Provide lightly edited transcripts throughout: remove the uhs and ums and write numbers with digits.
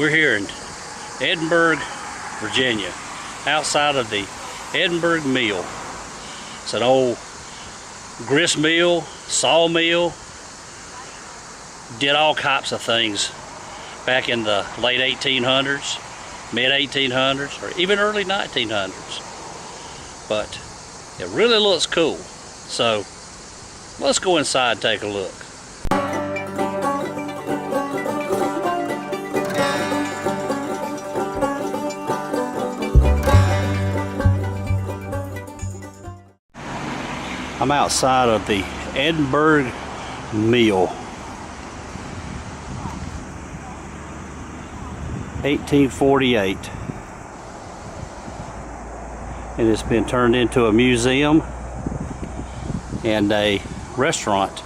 We're here in Edinburg, Virginia, outside of the Edinburg Mill. It's an old grist mill, sawmill, did all types of things back in the late 1800s, mid 1800s, or even early 1900s. But it really looks cool. So let's go inside and take a look. I'm outside of the Edinburg Mill. 1848. And it's been turned into a museum and a restaurant.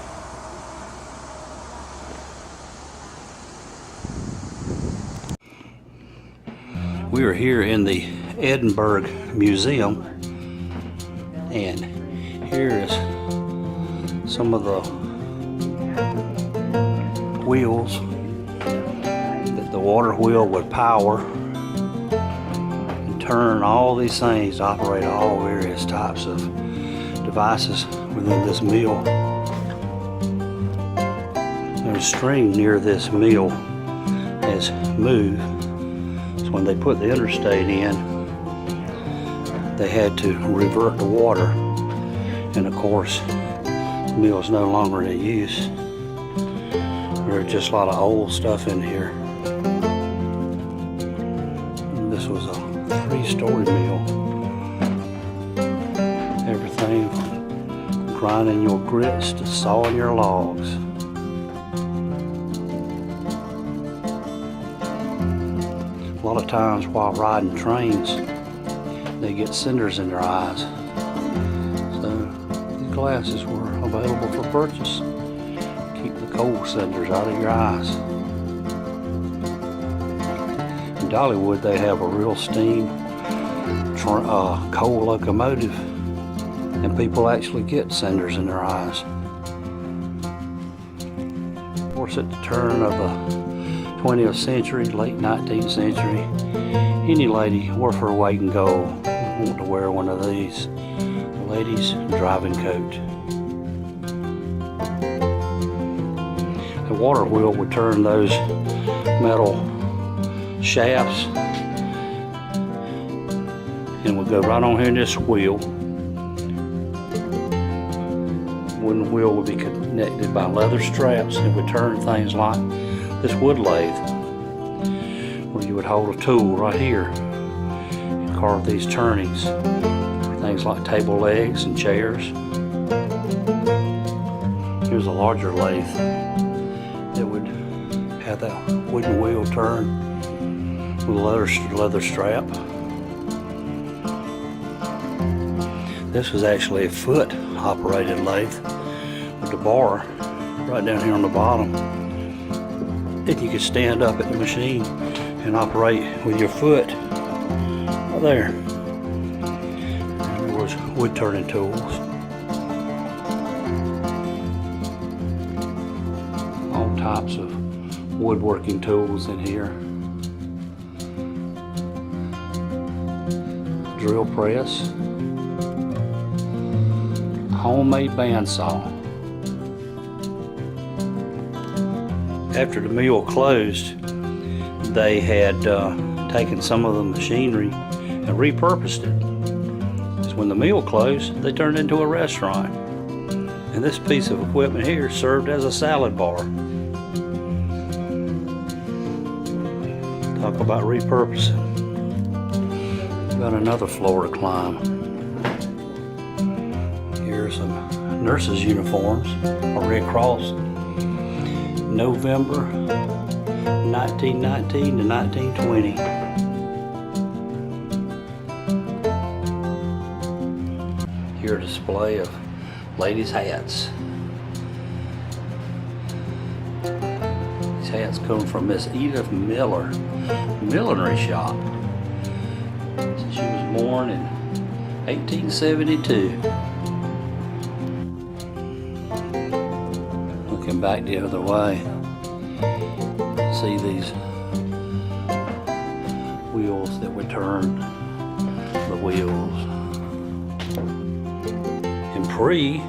We are here in the Edinburg Museum, and here is some of the wheels that the water wheel would power and turn all these things to operate all various types of devices within this mill. There's a string near this mill has moved, so when they put the interstate in, they had to revert the water. And of course, the mill is no longer in use. There's just a lot of old stuff in here. This was a 3-story mill. Everything from grinding your grist to sawing your logs. A lot of times while riding trains, they get cinders in their eyes. Glasses were available for purchase. Keep the coal cinders out of your eyes. In Dollywood, they have a real steam coal locomotive, and people actually get cinders in their eyes. Of course, at the turn of the 20th century, late 19th century, any lady worth her weight in gold would want to wear one of these. Ladies' driving coat. The water wheel would turn those metal shafts and would go right on here in this wheel. Wooden wheel would be connected by leather straps, and would turn things like this wood lathe, where you would hold a tool right here and carve these turnings. Things like table legs and chairs. Here's a larger lathe that would have that wooden wheel turn with a leather strap. This was actually a foot operated lathe with the bar right down here on the bottom. Then you could stand up at the machine and operate with your foot right there. Wood turning tools. All types of woodworking tools in here. Drill press. Homemade bandsaw. After the mill closed, they had taken some of the machinery and repurposed it. When the mill closed, they turned into a restaurant. And this piece of equipment here served as a salad bar. Talk about repurposing. We've got another floor to climb. Here are some nurses' uniforms, a Red Cross. November 1919 to 1920. Here a display of ladies' hats. These hats come from Miss Edith Miller millinery shop. She was born in 1872. Looking back the other way, see these wheels that would turn the wheels. And pre-TV.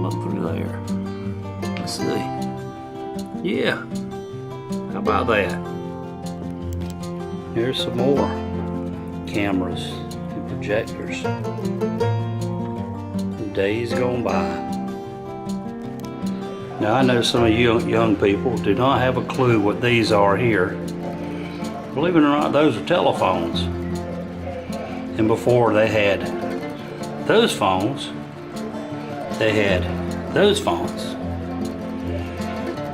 Look through there. Let's see. Yeah. How about that? Here's some more cameras and projectors. Days gone by. Now I know some of you young people do not have a clue what these are here. Believe it or not, those are telephones. And before they had those phones, they had those phones.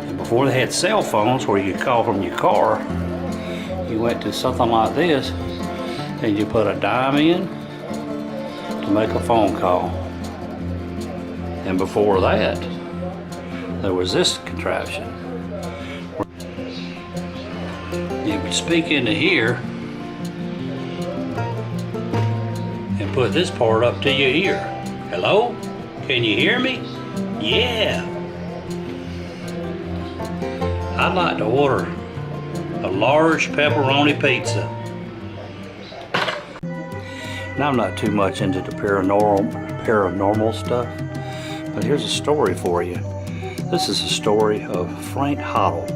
And before they had cell phones where you could call from your car, you went to something like this and you put a dime in to make a phone call. And before that, there was this contraption. You would speak into here and put this part up to your ear. Hello? Can you hear me? Yeah. I'd like to order a large pepperoni pizza. Now I'm not too much into the paranormal stuff, but here's a story for you. This is a story of Frank Hoddle.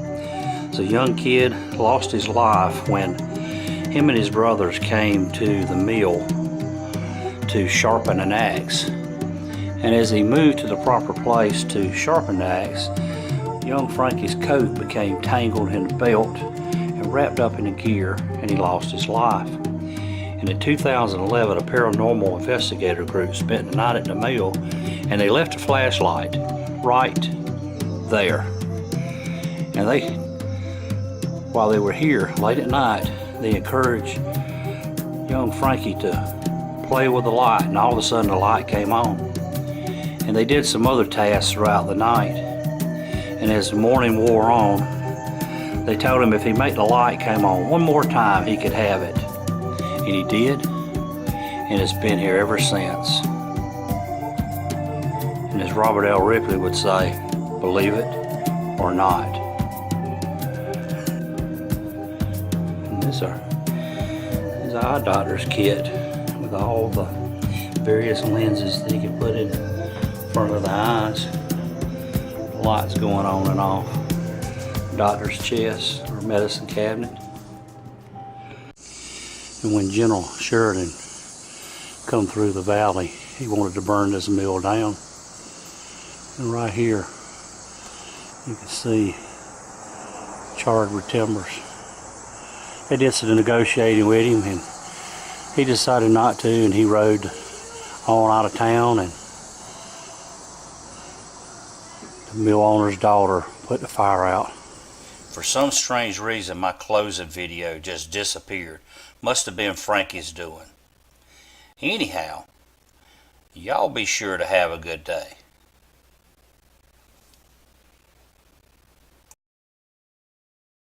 It's a young kid, lost his life when him and his brothers came to the mill to sharpen an axe. And as he moved to the proper place to sharpen the axe, young Frankie's coat became tangled in the belt and wrapped up in a gear, and he lost his life. And in 2011, a paranormal investigator group spent the night at the mill, and they left a flashlight right there. And while they were here late at night, they encouraged young Frankie to play with the light, and all of a sudden the light came on. And they did some other tasks throughout the night. And as the morning wore on, they told him if he made the light come on one more time, he could have it. And he did, and it's been here ever since. And as Robert L. Ripley would say, believe it or not. And this is our eye doctor's kit with all the various lenses that you can put in front of the eyes. The lights going on and off. Doctor's chest or medicine cabinet. And when General Sheridan come through the valley, he wanted to burn this mill down. And right here, you can see charred with timbers. They did some negotiating with him, and he decided not to, and he rode on out of town, and the mill owner's daughter put the fire out. For some strange reason, my closing video just disappeared. Must have been Frankie's doing. Anyhow, y'all be sure to have a good day.